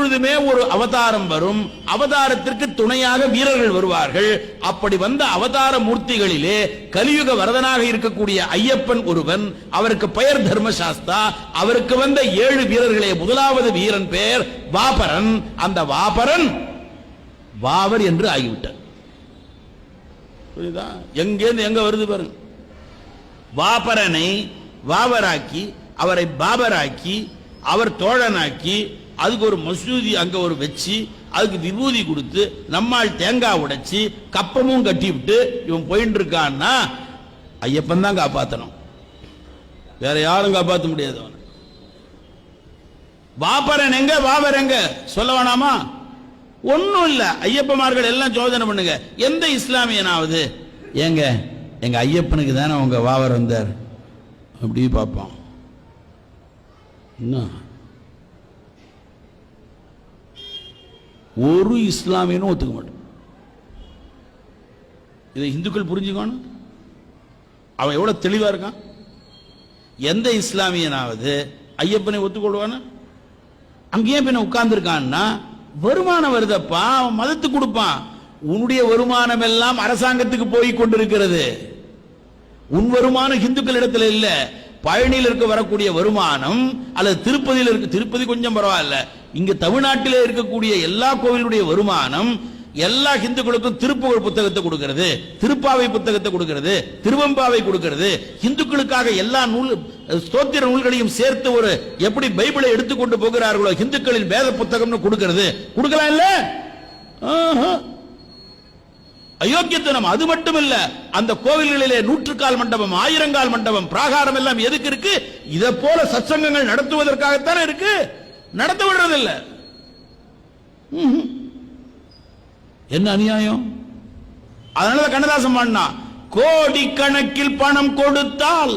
எப்பொழுதுமே ஒரு அவதாரம் வரும், அவதாரத்திற்கு துணையாக வீரர்கள் வருவார்கள். அப்படி வந்த அவதார மூர்த்திகளிலே கலியுக வரதனாக இருக்கக்கூடிய ஐயப்பன் ஒருவன். அவருக்கு பெயர் தர்மசாஸ்தா. அவருக்கு வந்த 7 வீரர்களே முதலாவது வீரன் பெயர் வாபரன். அந்த வாபரன் வாவர் என்று ஆகிவிட்டார். புரியுதா? எங்கேருந்து எங்க வருது பாருங்க. வாபரனை வாவராக்கி, அவரை பாபராக்கி, அவர் தோழனாக்கி, அதுக்கு ஒரு மசூதி அங்க ஒரு வச்சு, அதுக்கு விபூதி கொடுத்து, நம்மால் தேங்காய் உடைச்சி கப்பமும் கட்டி விட்டு இவன் போயிட்டு இருக்கான்னா ஐயப்பன் தான் காப்பாற்றணும், வேற யாரும் காப்பாற்ற முடியாது. அவன் வாபரன் எங்க வாவர் எங்க சொல்ல வேணாமா? ஒன்னும் இல்ல. ஐயப்பமார்கள் எல்லாம் சோதனை பண்ணுங்க. எந்த இஸ்லாமியனாவது ஏங்க எங்க ஐயப்பனுக்கு தானே உங்க வாவர் வந்தார் அப்படி பார்ப்பான். ஒரு இஸ்லாமியனும் ஒத்துக்க மாட்டான். இதை இந்துக்கள் புரிஞ்சுக்கணும். அவன் எவ்வளவு தெளிவா இருக்கான். எந்த இஸ்லாமியனாவது ஐயப்பனை ஒத்துக்கொள்வானா? அங்கேயே பின்ன உட்கார்ந்து இருக்கான்னா வருமானம் வருதப்பா, அவன் மதத்துக்கு கொடுப்பான். உன்னுடைய வருமானம் எல்லாம் அரசாங்கத்துக்கு போய் கொண்டிருக்கிறது. உன் வருமானம் இந்துக்கள் இடத்துல இல்ல. பழனியில் இருக்க வரக்கூடிய வருமானம் அல்லது திருப்பதியில் இருக்கு, திருப்பதி கொஞ்சம் பரவாயில்ல, இங்க தமிழ்நாட்டிலே இருக்கக்கூடிய எல்லா கோவிலுடைய வருமானம் எல்லா இந்துக்களுக்கும் திருப்புகழ் புத்தகத்தை கொடுக்கிறது, திருப்பாவை புத்தகத்தை கொடுக்கிறது, திருவம்பாவை கொடுக்கிறது. இந்துக்களுக்காக எல்லா நூல் ஸ்தோத்திர நூல்களையும் சேர்த்து ஒரு எப்படி பைபிளை எடுத்துக்கொண்டு போகிறார்களோ இந்துக்களின் வேத புத்தகம்னு கொடுக்கிறது. கொடுக்கலாம் இல்ல? அயோக்கியத்தனம். அது மட்டும் இல்ல, அந்த கோவில்களிலே 100 மண்டபம், 1000 மண்டபம், பிராகாரம் எல்லாம் எதுக்கு இருக்கு? இதை போல சத்சங்கங்கள் நடத்துவதற்காகத்தானே இருக்கு. நடத்த விடுறதில்லை. என்ன அநியாயம்! அதனால கண்ணதாசன் பண்ணா, கோடிக்கணக்கில் பணம் கொடுத்தால்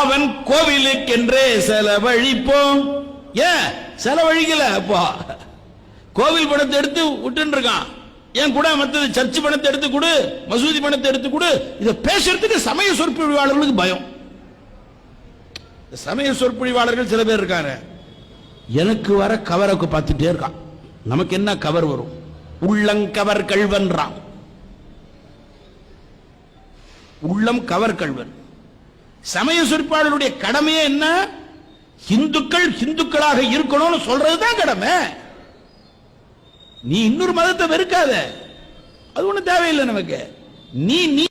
அவன் கோவிலுக்கென்றே செலவழிப்போம். ஏன் செலவழிக்கல? அப்பா கோவில் பணத்தை எடுத்து விட்டு இருக்கான். ஏன் கூட மற்றது சர்ச் பணத்தை எடுத்து கொடு, மசூதி பணத்தை எடுத்து கொடு. இதை பேசுறதுக்கு சமய சொற்பொழிவாளர்களுக்கு பயம். சமய சொற்பொழிவாளர்கள் சில பேர் இருக்காங்க, எனக்கு வர கவரை பார்த்துட்டே இருக்கான். நமக்கு என்ன கவர் வரும்? உள்ளங்கவர் கல்வன்றான். உள்ளம் கவர் கல்வன். சமய சொற்பொழிவாளருடைய கடமையே என்ன? இந்துக்கள் இந்துக்களாக இருக்கணும்னு சொல்றதுதான் கடமை. நீ இன்னொரு மதத்தை வெறுக்காத, அது ஒண்ணு தேவையில்லை நமக்கு. நீ